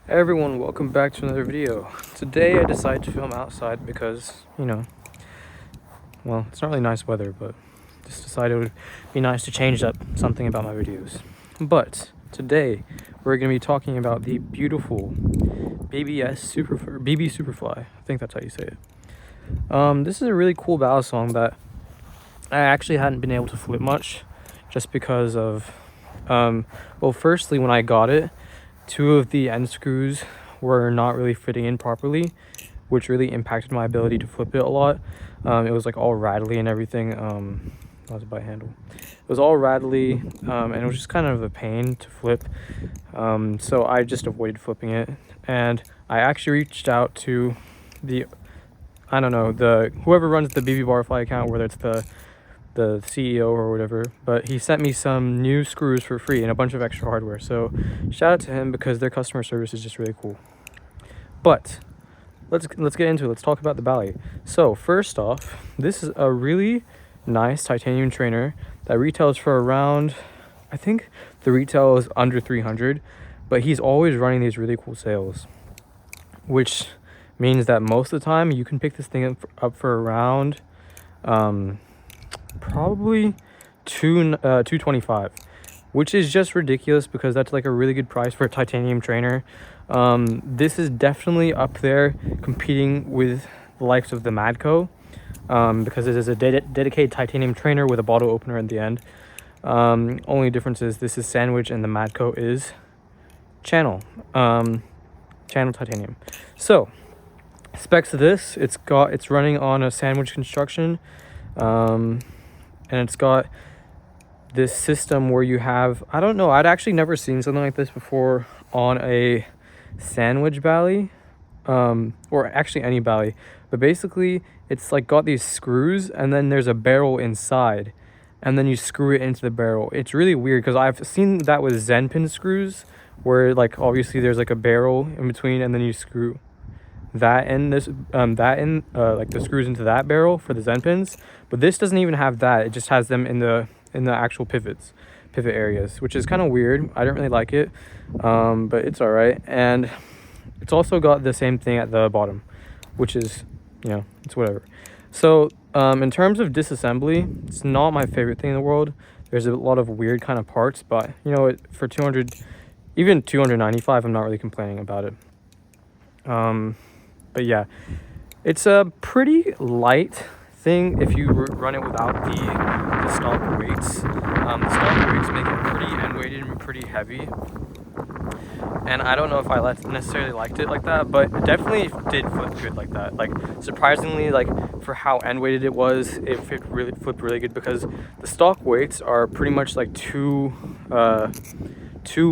Hey everyone, welcome back to another video. Today I decided to film outside because, well, it's not really nice weather, but just decided it would be nice to change up something about my videos. But today we're going to be talking about the beautiful BBSuperfly. I think that's how you say it. This is a really cool ballad song that I actually hadn't been able to flip much just because of, well, firstly, when I got it, two of the end screws were not really fitting in properly, which really impacted my ability to flip it a lot. It was like all rattly and everything. That was a bite handle. It was all rattly, and it was just kind of a pain to flip. So I just avoided flipping it. And I actually reached out to whoever runs the BBSuperfly account, whether it's the CEO or whatever, but he sent me some new screws for free and a bunch of extra hardware. So shout out to him because their customer service is just really cool. But let's get into it. Let's talk about the Bally. So first off, this is a really nice titanium trainer that retails for around, I think the retail is under 300, but he's always running these really cool sales, which means that most of the time you can pick this thing up for around probably $225, which is just ridiculous because that's like a really good price for a titanium trainer. This is definitely up there competing with the likes of the Madco, because it is a dedicated titanium trainer with a bottle opener at the end. Only difference is this is sandwich and the Madco is channel titanium. So specs of this, it's running on a sandwich construction, and it's got this system where you have, I don't know, I'd actually never seen something like this before on a sandwich Bally, or actually any Bally, but basically it's like got these screws and then there's a barrel inside and then you screw it into the barrel. It's really weird because I've seen that with Zen pin screws where like obviously there's like a barrel in between and then you screw that in like the screws into that barrel for the Zen pins, but this doesn't even have that. It just has them in the actual pivot areas, which is kind of weird. I don't really like it, but it's all right. And it's also got the same thing at the bottom, which is, it's whatever. So in terms of disassembly, it's not my favorite thing in the world. There's a lot of weird kind of parts, but for 200, even 295, I'm not really complaining about it. But yeah, it's a pretty light thing if you run it without the stock weights. The stock weights make it pretty end weighted and pretty heavy, and I don't know if I necessarily liked it like that, but it definitely did flip good like that. Like surprisingly, like for how end weighted it was, it flipped really good because the stock weights are pretty much like two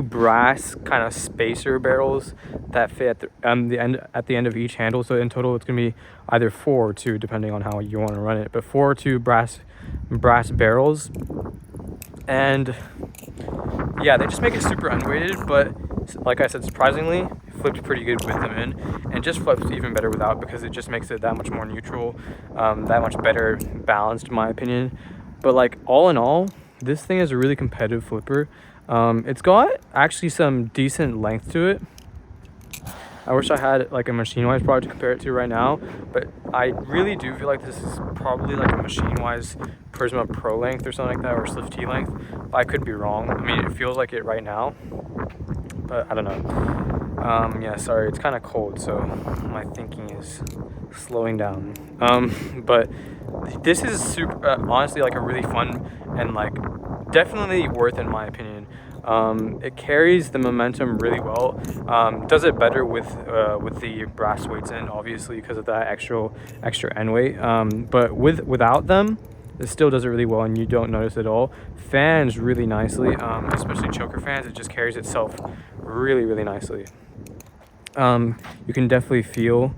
brass kind of spacer barrels that fit at the end of each handle. So in total it's gonna be either 4 or 2 depending on how you want to run it, but 4 or 2 brass barrels. And yeah, they just make it super unweighted, but like I said, surprisingly it flipped pretty good with them in, and just flips even better without because it just makes it that much more neutral, that much better balanced in my opinion. But like all in all, this thing is a really competitive flipper. It's got actually some decent length to it. I wish I had like a Machine-Wise product to compare it to right now, but I really do feel like this is probably like a Machine-Wise Prisma Pro length or something like that, or Swift T length. But I could be wrong. I mean, it feels like it right now, but I don't know. Yeah, sorry, it's kind of cold, so my thinking is slowing down. But this is super, honestly, like a really fun and like definitely worth, in my opinion. It carries the momentum really well. Does it better with the brass weights in, obviously, because of that extra end weight. But without them, it still does it really well, and you don't notice it at all. Fans really nicely, especially choker fans. It just carries itself really nicely. You can definitely feel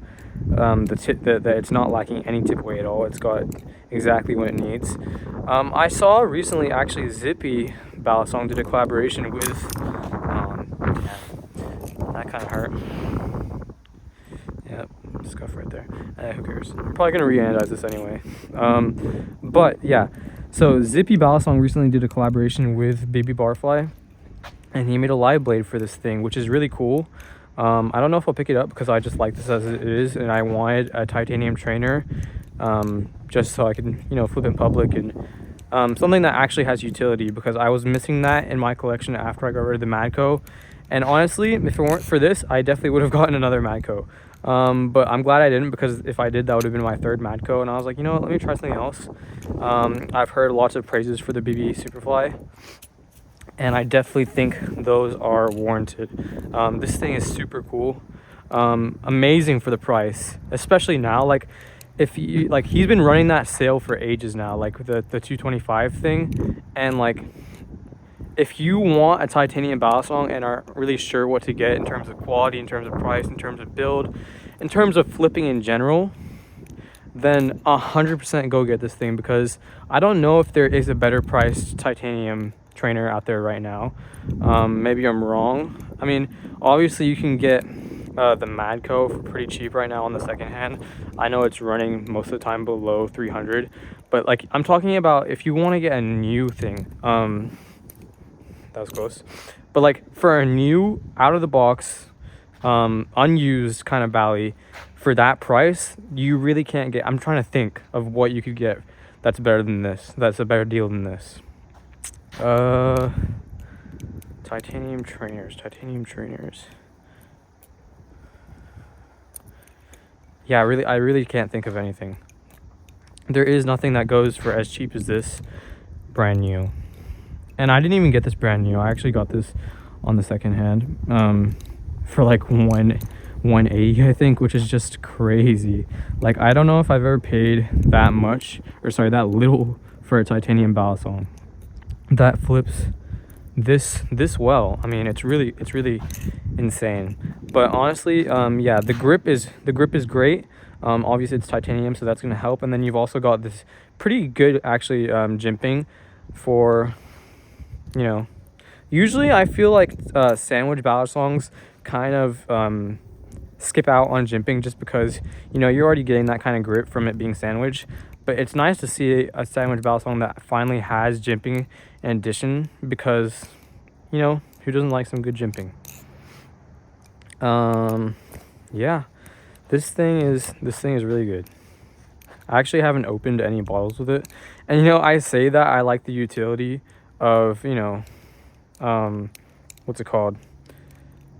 that it's not lacking any tip weight at all. It's got exactly what it needs. I saw recently actually Zippy Ballad Song did a collaboration with that kind of hurt. Yep, scuff right there. Who cares? I'm probably gonna re-anodize this anyway. But yeah, so Zippy Ballad Song recently did a collaboration with BBSuperfly, and he made a live blade for this thing, which is really cool. I don't know if I'll pick it up because I just like this as it is, and I wanted a titanium trainer, just so I can, you know, flip in public, and something that actually has utility, because I was missing that in my collection after I got rid of the Madco. And honestly, if it weren't for this, I definitely would have gotten another Madco. But I'm glad I didn't, because if I did, that would have been my third Madco, and I was like, you know what, let me try something else. I've heard lots of praises for the BBSuperfly, and I definitely think those are warranted. This thing is super cool, amazing for the price, especially now. Like, if you like, he's been running that sale for ages now, like the 225 thing, and like, if you want a titanium balisong and aren't really sure what to get in terms of quality, in terms of price, in terms of build, in terms of flipping in general, then 100% go get this thing, because I don't know if there is a better priced titanium trainer out there right now. Maybe I'm wrong. I mean, obviously you can get the Madco for pretty cheap right now on the second hand. I know it's running most of the time below 300, but like, I'm talking about if you want to get a new thing. That was close, but like, for a new out of the box unused kind of Bally for that price, you really can't get. I'm trying to think of what you could get that's better than this, that's a better deal than this. Titanium trainers. Yeah, I really can't think of anything. There is nothing that goes for as cheap as this brand new. And I didn't even get this brand new. I actually got this on the second hand for like 180, I think, which is just crazy. Like, I don't know if I've ever paid that much, or sorry, that little for a titanium balisong that flips this well. I mean, it's really insane. But honestly, yeah, the grip is great. Obviously it's titanium, so that's going to help. And then you've also got this pretty good actually jimping for, you know, usually I feel like sandwich balisongs kind of skip out on jimping, just because, you know, you're already getting that kind of grip from it being sandwich. But it's nice to see a sandwich balisong that finally has jimping in addition, because, you know, who doesn't like some good jimping? Yeah, this thing is really good. I actually haven't opened any bottles with it, and you know, I say that I like the utility of, you know, what's it called,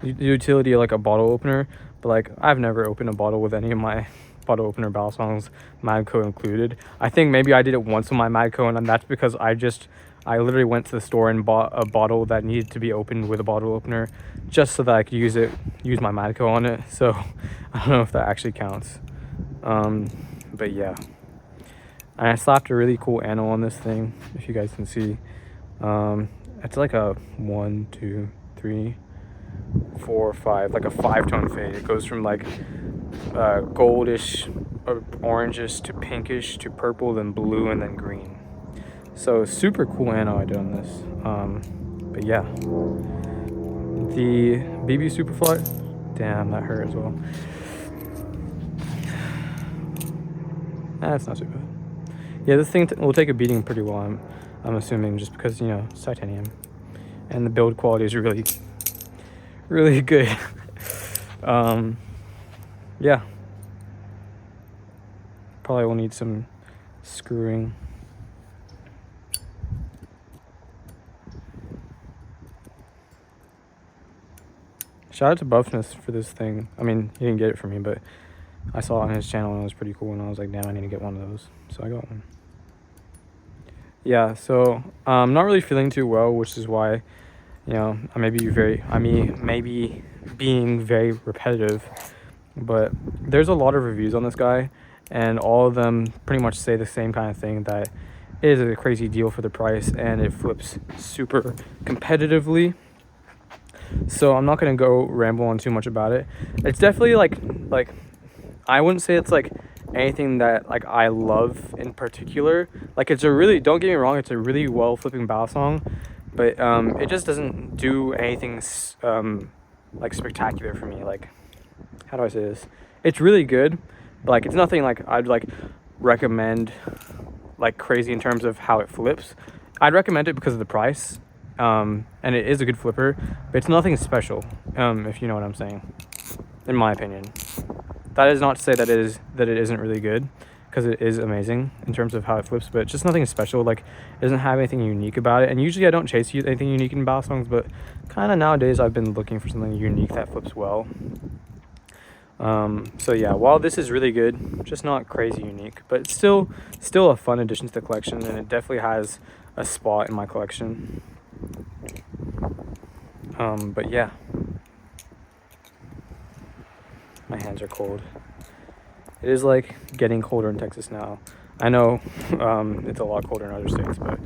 the utility of like a bottle opener, but like, I've never opened a bottle with any of my bottle opener balisongs, Madco included. I think maybe I did it once with my Madco, and that's because I literally went to the store and bought a bottle that needed to be opened with a bottle opener, just so that I could use my Madco on it. So I don't know if that actually counts. But yeah, and I slapped a really cool anno on this thing, if you guys can see. It's like a 1, 2, 3, 4, 5, like a 5-tone fade. It goes from like goldish or orangish to pinkish to purple, then blue, and then green. So super cool anno I did on this. But yeah, the BBSuperfly, damn, that hurt as well. That's not too bad. Yeah, this thing will take a beating pretty well, I'm assuming, just because, you know, it's titanium, and the build quality is really good. Yeah, probably will need some screwing. Shout out to Buffness for this thing. I mean, he didn't get it for me, but I saw it on his channel and it was pretty cool, and I was like, damn, I need to get one of those, so I got one. Yeah, so I'm not really feeling too well, which is why, you know, I may be being very repetitive, but there's a lot of reviews on this guy, and all of them pretty much say the same kind of thing, that it is a crazy deal for the price and it flips super competitively. So I'm not going to go ramble on too much about it. It's definitely like I wouldn't say it's like anything that like I love in particular. Like, it's a really, don't get me wrong, it's a really well flipping balisong, but it just doesn't do anything like spectacular for me. Like, how do I say this? It's really good, but like, it's nothing like I'd like recommend like crazy in terms of how it flips. I'd recommend it because of the price, and it is a good flipper, but it's nothing special, if you know what I'm saying, in my opinion. That is not to say that it isn't really good, because it is amazing in terms of how it flips, but it's just nothing special. Like, it doesn't have anything unique about it. And usually I don't chase anything unique in battle songs, but kind of nowadays I've been looking for something unique that flips well. So yeah, while this is really good, just not crazy unique, but it's still a fun addition to the collection, and it definitely has a spot in my collection. But yeah, my hands are cold. It is like getting colder in Texas now. I know it's a lot colder in other states, but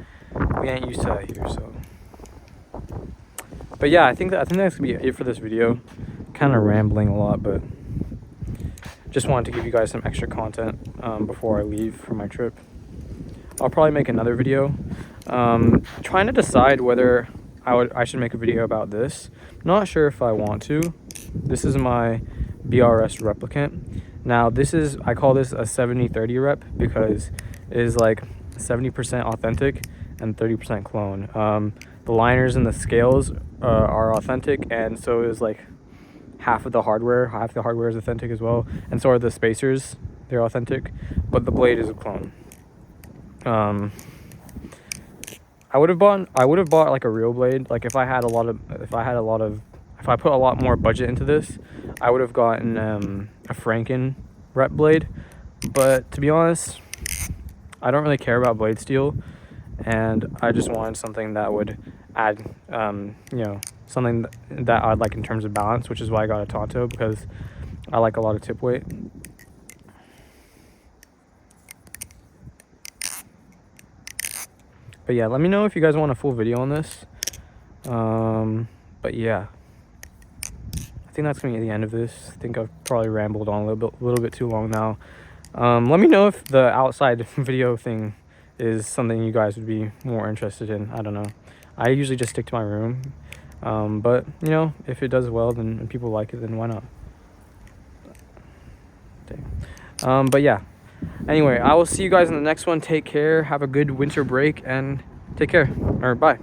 we ain't used to that here. So, but yeah, I think that's gonna be it for this video. Kind of rambling a lot, but just wanted to give you guys some extra content before I leave for my trip. I'll probably make another video. Trying to decide whether I should make a video about this. Not sure if I want to. This is my BRS replicant. Now I call this a 70-30 rep because it is like 70% authentic and 30% clone. The liners and the scales are authentic, and so is like half the hardware is authentic as well, and so are the spacers. They're authentic, but the blade is a clone. I would have bought like a real blade. Like if I put a lot more budget into this, I would have gotten a Franken rep blade. But to be honest, I don't really care about blade steel, and I just wanted something that would add, something that I'd like in terms of balance, which is why I got a Tonto, because I like a lot of tip weight. But yeah, let me know if you guys want a full video on this. But yeah, I think that's gonna be the end of this. I think I've probably rambled on a little bit too long now. Let me know if the outside video thing is something you guys would be more interested in. I don't know. I usually just stick to my room. But you know, if it does well, then and people like it, then why not? Dang. But yeah. Anyway, I will see you guys in the next one. Take care. Have a good winter break and take care. Or bye.